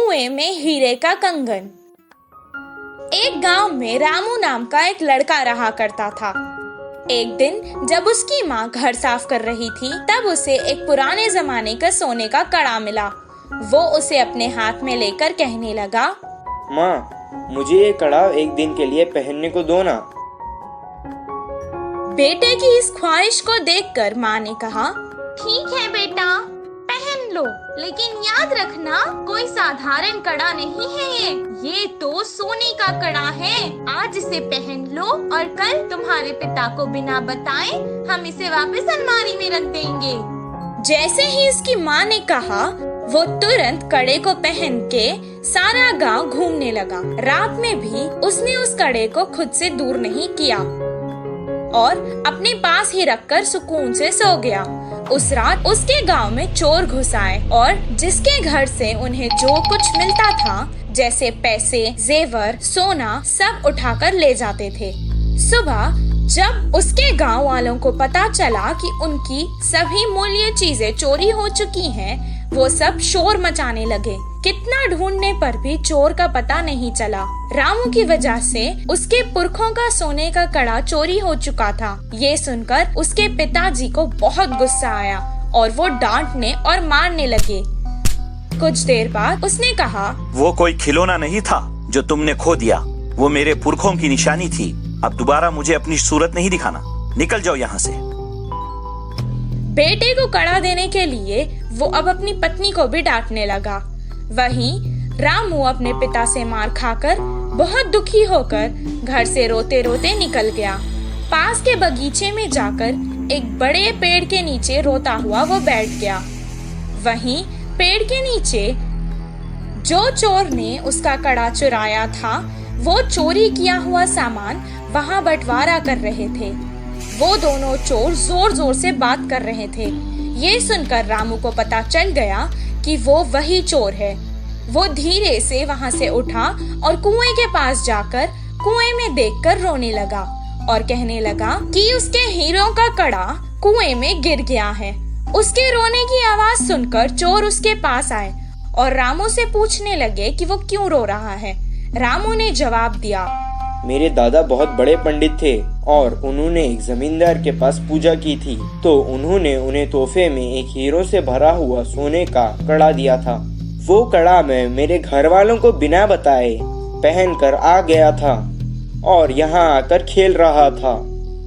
कुएं में हीरे का कंगन। एक गांव में रामू नाम का एक लड़का रहा करता था। एक दिन जब उसकी माँ घर साफ कर रही थी, तब उसे एक पुराने जमाने का सोने का कड़ा मिला। वो उसे अपने हाथ में लेकर कहने लगा, माँ, मुझे ये कड़ा एक दिन के लिए पहनने को दो ना। बेटे की इस ख्वाहिश को देखकर माँ ने कहा, ठीक है बेटा, पहन लो, लेकिन याद रखना कोई साधारण कड़ा नहीं है। ये तो सोने का कड़ा है। आज इसे पहन लो और कल तुम्हारे पिता को बिना बताए हम इसे वापस अलमारी में रख देंगे। जैसे ही इसकी माँ ने कहा, वो तुरंत कड़े को पहन के सारा गांव घूमने लगा। रात में भी उसने उस कड़े को खुद से दूर नहीं किया और अपने पास ही रखकर सुकून से सो गया। उस रात उसके गांव में चोर घुस आए और जिसके घर से उन्हें जो कुछ मिलता था, जैसे पैसे, जेवर, सोना, सब उठाकर ले जाते थे। सुबह जब उसके गांव वालों को पता चला कि उनकी सभी मूल्य चीजें चोरी हो चुकी हैं, वो सब शोर मचाने लगे। कितना ढूंढने पर भी चोर का पता नहीं चला। रामू की वजह से उसके पुरखों का सोने का कड़ा चोरी हो चुका था। ये सुनकर उसके पिताजी को बहुत गुस्सा आया और वो डांटने और मारने लगे। कुछ देर बाद उसने कहा, वो कोई खिलौना नहीं था जो तुमने खो दिया, वो मेरे पुरखों की निशानी थी। अब दोबारा मुझे अपनी सूरत नहीं दिखाना, निकल जाओ यहाँ से। बेटे को कड़ा देने के लिए वो अब अपनी पत्नी को भी डांटने लगा। वहीं रामू अपने पिता से मार खाकर बहुत दुखी होकर घर से रोते रोते निकल गया। पास के बगीचे में जाकर एक बड़े पेड़ के नीचे रोता हुआ वो बैठ गया। वहीं पेड़ के नीचे जो चोर ने उसका कड़ा चुराया था, वो चोरी किया हुआ सामान वहां बंटवारा कर रहे थे। वो दोनों चोर जोर जोर से बात कर रहे थे। ये सुनकर रामू को पता चल गया कि वो वही चोर है। वो धीरे से वहां से उठा और कुएं के पास जाकर कुएं में देखकर रोने लगा और कहने लगा कि उसके हीरों का कड़ा कुएं में गिर गया है। उसके रोने की आवाज सुनकर चोर उसके पास आए और रामू से पूछने लगे कि वो क्यों रो रहा है। रामू ने जवाब दिया, मेरे दादा बहुत बड़े पंडित थे और उन्होंने एक जमींदार के पास पूजा की थी, तो उन्होंने उन्हें तोहफे में एक हीरो से भरा हुआ सोने का कड़ा दिया था। वो कड़ा मैं मेरे घर वालों को बिना बताए पहनकर आ गया था और यहाँ आकर खेल रहा था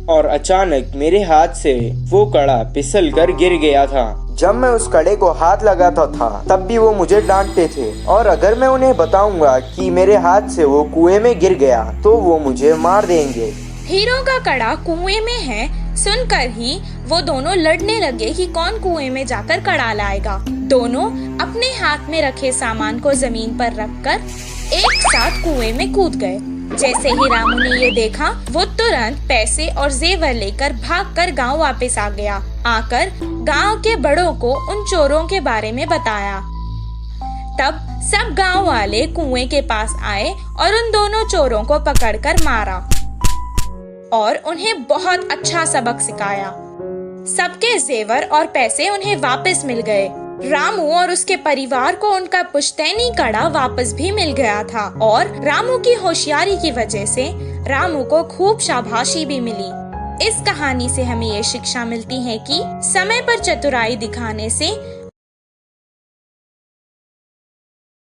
और अचानक मेरे हाथ से वो कड़ा फिसल कर गिर गया था। जब मैं उस कड़े को हाथ लगाता था तब भी वो मुझे डांटते थे और अगर मैं उन्हें बताऊंगा कि मेरे हाथ से वो कुएं में गिर गया तो वो मुझे मार देंगे। हीरो का कड़ा कुएं में है सुनकर ही वो दोनों लड़ने लगे कि कौन कुएं में जाकर कड़ा लाएगा। दोनों अपने हाथ में रखे सामान को जमीन पर रखकर एक साथ कुएं में कूद गए। जैसे ही रामू ने ये देखा, वो तुरंत पैसे और जेवर लेकर भागकर गांव वापस आ गया। आकर गांव के बड़ों को उन चोरों के बारे में बताया। तब सब गांव वाले कुएं के पास आए और उन दोनों चोरों को पकड़कर मारा और उन्हें बहुत अच्छा सबक सिखाया। सबके जेवर और पैसे उन्हें वापस मिल गए। रामू और उसके परिवार को उनका पुश्तैनी कड़ा वापस भी मिल गया था और रामू की होशियारी की वजह से रामू को खूब शाबाशी भी मिली। इस कहानी से हमें ये शिक्षा मिलती है कि समय पर चतुराई दिखाने से